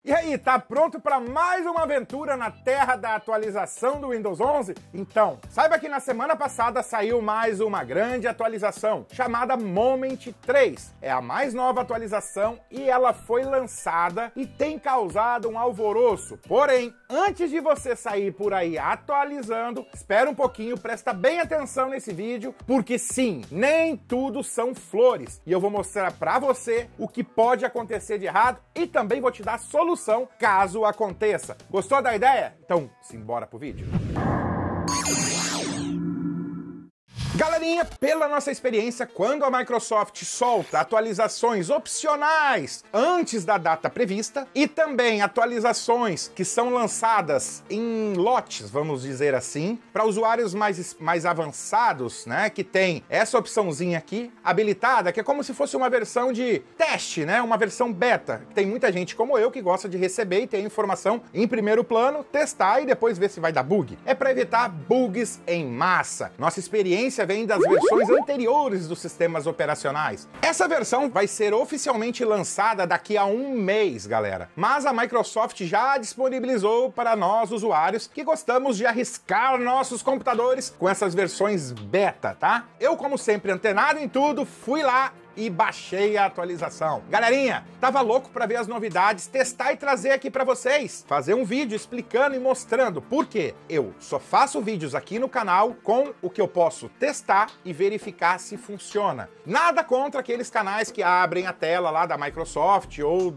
E aí, tá pronto para mais uma aventura na terra da atualização do Windows 11? Então, saiba que na semana passada saiu mais uma grande atualização, chamada Moment 3. É a mais nova atualização e ela foi lançada e tem causado um alvoroço. Porém, antes de você sair por aí atualizando, espera um pouquinho, presta bem atenção nesse vídeo, porque sim, nem tudo são flores. E eu vou mostrar para você o que pode acontecer de errado e também vou te dar solução caso aconteça. Gostou da ideia? Então, simbora pro vídeo. Galerinha, pela nossa experiência, quando a Microsoft solta atualizações opcionais antes da data prevista e também atualizações que são lançadas em lotes, vamos dizer assim, para usuários mais avançados, né, que tem essa opçãozinha aqui habilitada, que é como se fosse uma versão de teste, né, uma versão beta. Tem muita gente como eu que gosta de receber e ter a informação em primeiro plano, testar e depois ver se vai dar bug. É para evitar bugs em massa. Nossa experiência vem das versões anteriores dos sistemas operacionais. Essa versão vai ser oficialmente lançada daqui a um mês, galera. Mas a Microsoft já disponibilizou para nós, usuários, que gostamos de arriscar nossos computadores com essas versões beta, tá? Eu, como sempre, antenado em tudo, fui lá e baixei a atualização. Galerinha, tava louco para ver as novidades, testar e trazer aqui para vocês. Fazer um vídeo explicando e mostrando por quê. Eu só faço vídeos aqui no canal com o que eu posso testar e verificar se funciona. Nada contra aqueles canais que abrem a tela lá da Microsoft ou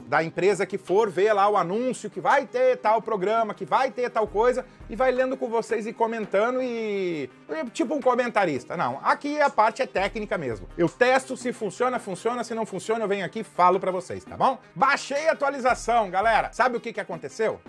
da empresa que for ver lá o anúncio que vai ter tal programa, que vai ter tal coisa e vai lendo com vocês e comentando e... tipo um comentarista. Não, aqui a parte é técnica mesmo. Eu testo se funciona, funciona. Se não funciona, eu venho aqui e falo pra vocês, tá bom? Baixei a atualização, galera. Sabe o que aconteceu?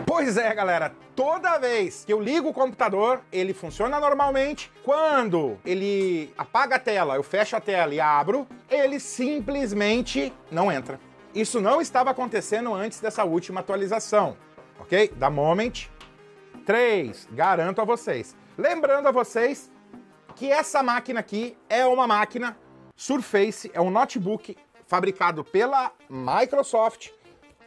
Pois é, galera. Toda vez que eu ligo o computador, ele funciona normalmente. Quando ele apaga a tela, eu fecho a tela e abro, ele simplesmente não entra. Isso não estava acontecendo antes dessa última atualização, ok? Da Moment 3, garanto a vocês. Lembrando a vocês que essa máquina aqui é uma máquina Surface, é um notebook fabricado pela Microsoft,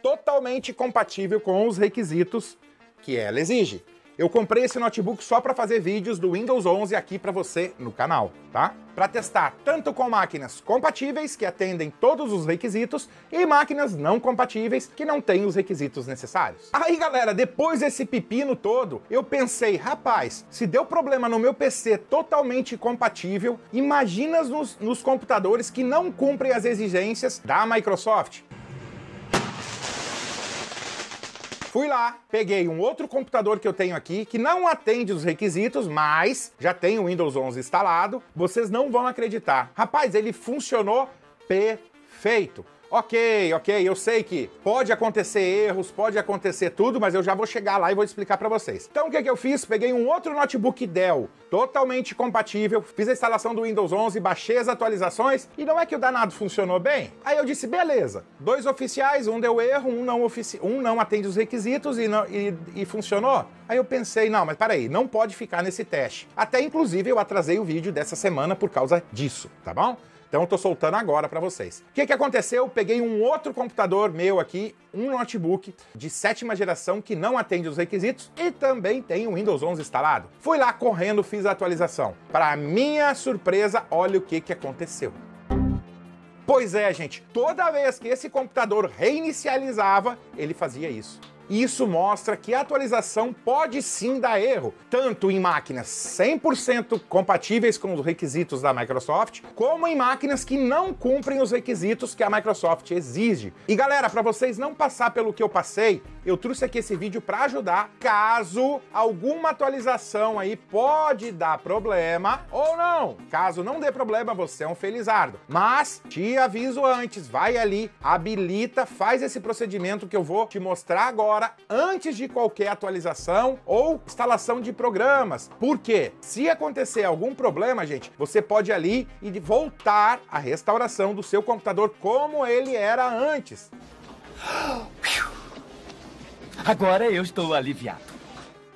totalmente compatível com os requisitos que ela exige. Eu comprei esse notebook só para fazer vídeos do Windows 11 aqui para você no canal, tá? Para testar tanto com máquinas compatíveis, que atendem todos os requisitos, e máquinas não compatíveis, que não têm os requisitos necessários. Aí, galera, depois desse pepino todo, eu pensei, rapaz, se deu problema no meu PC totalmente compatível, imagina nos computadores que não cumprem as exigências da Microsoft. Fui lá, peguei um outro computador que eu tenho aqui, que não atende os requisitos, mas já tem o Windows 11 instalado. Vocês não vão acreditar. Rapaz, ele funcionou perfeito. Ok, eu sei que pode acontecer erros, pode acontecer tudo, mas eu já vou chegar lá e vou explicar pra vocês. Então o que eu fiz? Peguei um outro notebook Dell, totalmente compatível, fiz a instalação do Windows 11, baixei as atualizações e não é que o danado funcionou bem? Aí eu disse, beleza, 2 oficiais, um deu erro, um não atende os requisitos e funcionou. Aí eu pensei, não, mas peraí, não pode ficar nesse teste. Até inclusive eu atrasei o vídeo dessa semana por causa disso, tá bom? Então eu tô soltando agora para vocês. O que aconteceu? Eu peguei um outro computador meu aqui, um notebook de 7ª geração que não atende os requisitos e também tem o Windows 11 instalado. Fui lá correndo, fiz a atualização. Para minha surpresa, olha o que aconteceu. Pois é, gente, toda vez que esse computador reinicializava, ele fazia isso. Isso mostra que a atualização pode sim dar erro, tanto em máquinas 100% compatíveis com os requisitos da Microsoft, como em máquinas que não cumprem os requisitos que a Microsoft exige. E galera, para vocês não passar pelo que eu passei, eu trouxe aqui esse vídeo para ajudar, caso alguma atualização aí pode dar problema ou não. Caso não dê problema, você é um felizardo. Mas te aviso antes, vai ali, habilita, faz esse procedimento que eu vou te mostrar agora, antes de qualquer atualização ou instalação de programas. Por quê? Se acontecer algum problema, gente, você pode ir ali e voltar à restauração do seu computador como ele era antes. Agora eu estou aliviado.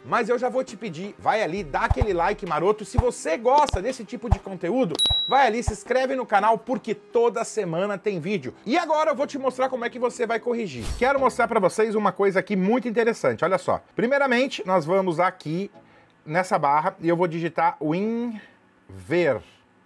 Mas eu já vou te pedir, vai ali, dá aquele like maroto. Se você gosta desse tipo de conteúdo, vai ali, se inscreve no canal, porque toda semana tem vídeo. E agora eu vou te mostrar como é que você vai corrigir. Quero mostrar para vocês uma coisa aqui muito interessante, olha só. Primeiramente, nós vamos aqui nessa barra e eu vou digitar WinVer,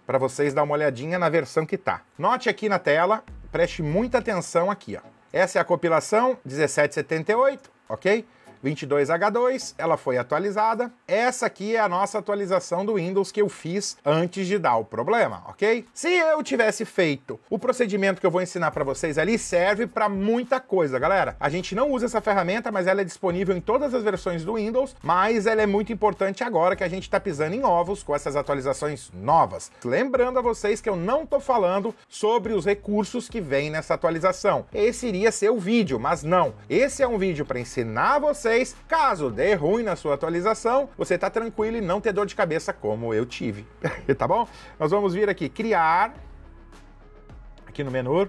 para vocês dar uma olhadinha na versão que tá. Note aqui na tela, preste muita atenção aqui, ó. Essa é a compilação 1778, ok? 22H2, ela foi atualizada. Essa aqui é a nossa atualização do Windows que eu fiz antes de dar o problema, ok? Se eu tivesse feito o procedimento que eu vou ensinar para vocês ali, serve para muita coisa, galera. A gente não usa essa ferramenta, mas ela é disponível em todas as versões do Windows, mas ela é muito importante agora que a gente está pisando em ovos com essas atualizações novas. Lembrando a vocês que eu não estou falando sobre os recursos que vêm nessa atualização. Esse iria ser o vídeo, mas não. Esse é um vídeo para ensinar vocês. Caso dê ruim na sua atualização, você tá tranquilo e não ter dor de cabeça como eu tive, tá bom? Nós vamos vir aqui, criar, aqui no menu,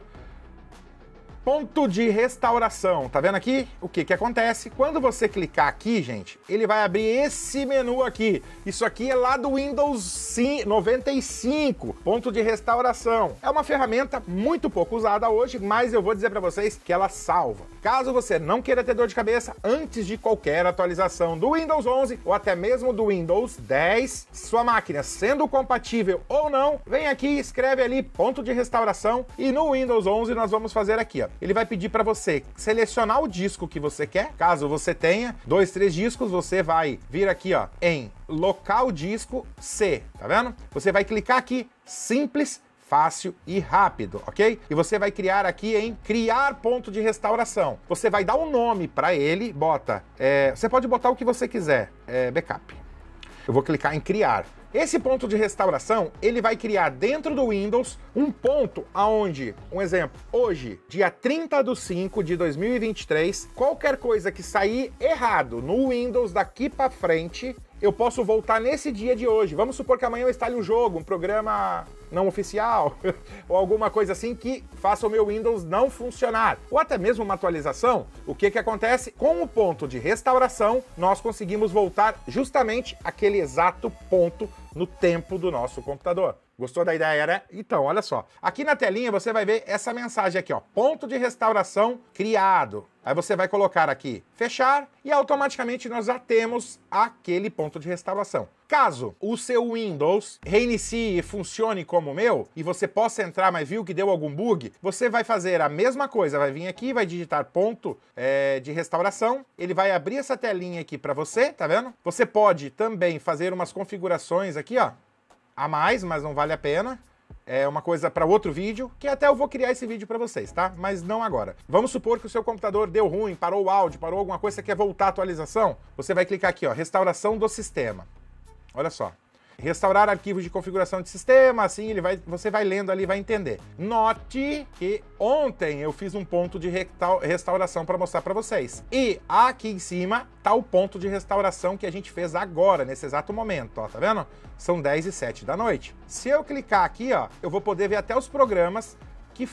ponto de restauração. Tá vendo aqui? O que que acontece? Quando você clicar aqui, gente, ele vai abrir esse menu aqui. Isso aqui é lá do Windows 95, ponto de restauração. É uma ferramenta muito pouco usada hoje, mas eu vou dizer para vocês que ela salva. Caso você não queira ter dor de cabeça antes de qualquer atualização do Windows 11 ou até mesmo do Windows 10, sua máquina sendo compatível ou não, vem aqui, escreve ali ponto de restauração e no Windows 11 nós vamos fazer aqui, ó. Ele vai pedir para você selecionar o disco que você quer. Caso você tenha 2, 3 discos, você vai vir aqui, ó, em local disco C, tá vendo? Você vai clicar aqui, simples, fácil e rápido, ok? E você vai criar aqui em criar ponto de restauração. Você vai dar um nome para ele, bota, você pode botar o que você quiser, backup. Eu vou clicar em criar. Esse ponto de restauração, ele vai criar dentro do Windows um ponto aonde, um exemplo, hoje, dia 30/5/2023, qualquer coisa que sair errado no Windows daqui para frente, eu posso voltar nesse dia de hoje. Vamos supor que amanhã eu instale um jogo, um programa não oficial, ou alguma coisa assim que faça o meu Windows não funcionar, ou até mesmo uma atualização. O que que acontece? Com o ponto de restauração, nós conseguimos voltar justamente aquele exato ponto no tempo do nosso computador. Gostou da ideia, né? Então, olha só. Aqui na telinha você vai ver essa mensagem aqui, ó. Ponto de restauração criado. Aí você vai colocar aqui, fechar, e automaticamente nós já temos aquele ponto de restauração. Caso o seu Windows reinicie e funcione como o meu, e você possa entrar, mas viu que deu algum bug, você vai fazer a mesma coisa, vai vir aqui, vai digitar ponto de restauração, ele vai abrir essa telinha aqui para você, tá vendo? Você pode também fazer umas configurações aqui, ó, a mais, mas não vale a pena. É uma coisa para outro vídeo, que até eu vou criar esse vídeo para vocês, tá? Mas não agora. Vamos supor que o seu computador deu ruim, parou o áudio, parou alguma coisa, você quer voltar à atualização? Você vai clicar aqui, ó, restauração do sistema. Olha só. Restaurar arquivos de configuração de sistema, assim você vai lendo ali, vai entender. Note que ontem eu fiz um ponto de restauração para mostrar para vocês. E aqui em cima tá o ponto de restauração que a gente fez agora, nesse exato momento, ó, tá vendo? São 10h07 da noite. Se eu clicar aqui, ó, eu vou poder ver até os programas que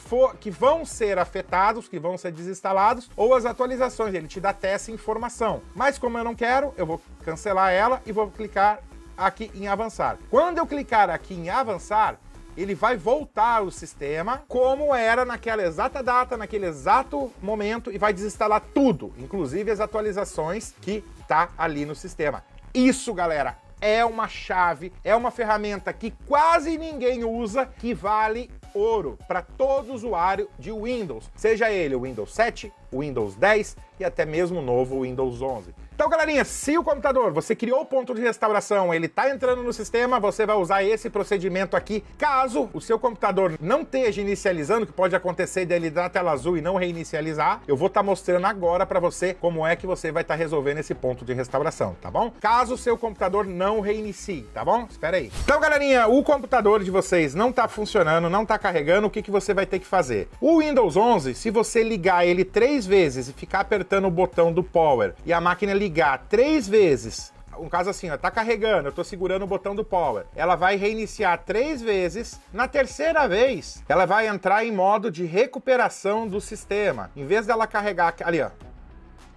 vão ser afetados, que vão ser desinstalados, ou as atualizações, ele te dá até essa informação. Mas como eu não quero, eu vou cancelar ela e vou clicar aqui em avançar. Quando eu clicar aqui em avançar, ele vai voltar o sistema como era naquela exata data, naquele exato momento, e vai desinstalar tudo, inclusive as atualizações que tá ali no sistema. Isso, galera, é uma chave, é uma ferramenta que quase ninguém usa, que vale ouro para todo usuário de Windows, seja ele o Windows 7, o Windows 10 e até mesmo o novo Windows 11. Então, galerinha, se o computador, você criou o ponto de restauração, ele tá entrando no sistema, você vai usar esse procedimento aqui. Caso o seu computador não esteja inicializando, que pode acontecer dele dar a tela azul e não reinicializar, eu vou estar mostrando agora para você como é que você vai estar resolvendo esse ponto de restauração, tá bom? Caso o seu computador não reinicie, tá bom? Espera aí. Então, galerinha, o computador de vocês não tá funcionando, não tá carregando, o que que você vai ter que fazer? O Windows 11, se você ligar ele 3 vezes e ficar apertando o botão do Power e a máquina ligar 3 vezes, um caso assim, ó, tá carregando, eu tô segurando o botão do Power, ela vai reiniciar 3 vezes, na terceira vez, ela vai entrar em modo de recuperação do sistema. Em vez dela carregar, ali ó,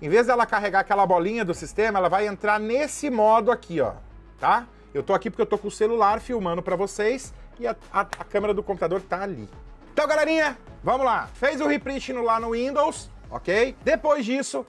em vez dela carregar aquela bolinha do sistema, ela vai entrar nesse modo aqui, ó, tá? Eu tô aqui porque eu tô com o celular filmando pra vocês e a câmera do computador tá ali. Então, galerinha, vamos lá. Fez o reprint lá no Windows, ok? Depois disso,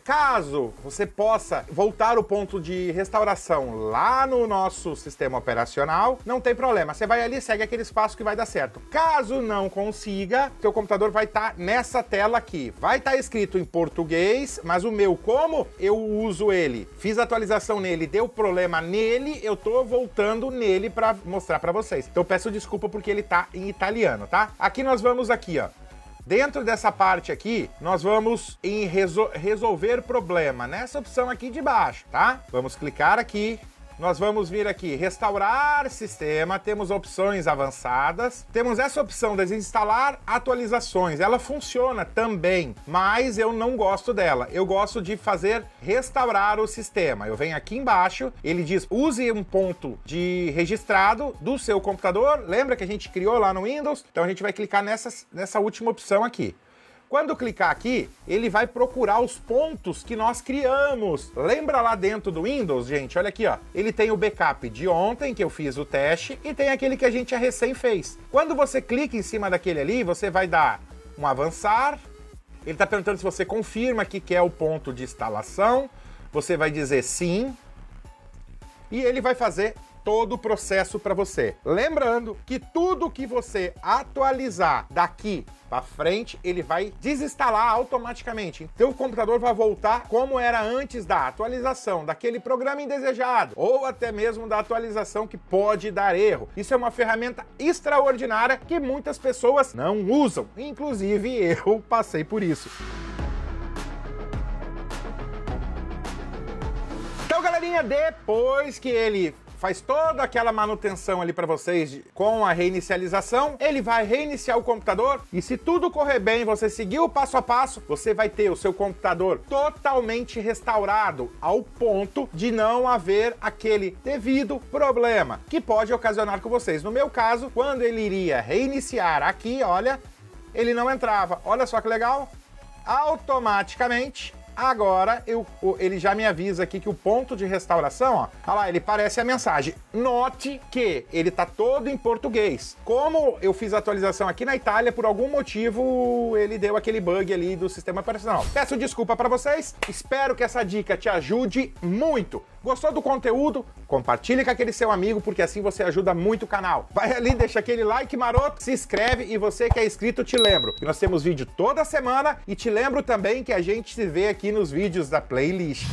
caso você possa voltar o ponto de restauração lá no nosso sistema operacional, não tem problema. Você vai ali, segue aqueles passos que vai dar certo. Caso não consiga, seu computador vai estar nessa tela aqui. Vai estar escrito em português, mas o meu, como eu uso ele, fiz atualização nele, deu problema nele, eu tô voltando nele para mostrar para vocês. Então peço desculpa porque ele tá em italiano, tá? Aqui nós vamos aqui, ó. Dentro dessa parte aqui, nós vamos em resolver problema, nessa opção aqui de baixo, tá? Vamos clicar aqui, nós vamos vir aqui, restaurar sistema, temos opções avançadas, temos essa opção de desinstalar atualizações, ela funciona também, mas eu não gosto dela, eu gosto de fazer restaurar o sistema. Eu venho aqui embaixo, ele diz, use um ponto de registrado do seu computador, lembra que a gente criou lá no Windows? Então a gente vai clicar nessa última opção aqui. Quando clicar aqui, ele vai procurar os pontos que nós criamos. Lembra lá dentro do Windows, gente? Olha aqui, ó. Ele tem o backup de ontem, que eu fiz o teste, e tem aquele que a gente recém fez. Quando você clica em cima daquele ali, você vai dar um avançar. Ele está perguntando se você confirma que quer o ponto de instalação. Você vai dizer sim. E ele vai fazer todo o processo para você. Lembrando que tudo que você atualizar daqui para frente, ele vai desinstalar automaticamente. Então o computador vai voltar como era antes da atualização, daquele programa indesejado, ou até mesmo da atualização que pode dar erro. Isso é uma ferramenta extraordinária que muitas pessoas não usam, inclusive eu passei por isso. Então, galerinha, depois que ele faz toda aquela manutenção ali para vocês com a reinicialização, ele vai reiniciar o computador e se tudo correr bem, você seguir o passo a passo, você vai ter o seu computador totalmente restaurado ao ponto de não haver aquele devido problema que pode ocasionar com vocês. No meu caso, quando ele iria reiniciar aqui, olha, ele não entrava. Olha só que legal. Automaticamente, agora ele já me avisa aqui que o ponto de restauração, ó, olha lá, ele aparece a mensagem. Note que ele tá todo em português. Como eu fiz a atualização aqui na Itália, por algum motivo ele deu aquele bug ali do sistema operacional. Peço desculpa para vocês, espero que essa dica te ajude muito. Gostou do conteúdo? Compartilhe com aquele seu amigo, porque assim você ajuda muito o canal. Vai ali, deixa aquele like maroto, se inscreve e você que é inscrito, te lembro que nós temos vídeo toda semana e te lembro também que a gente se vê aqui nos vídeos da playlist.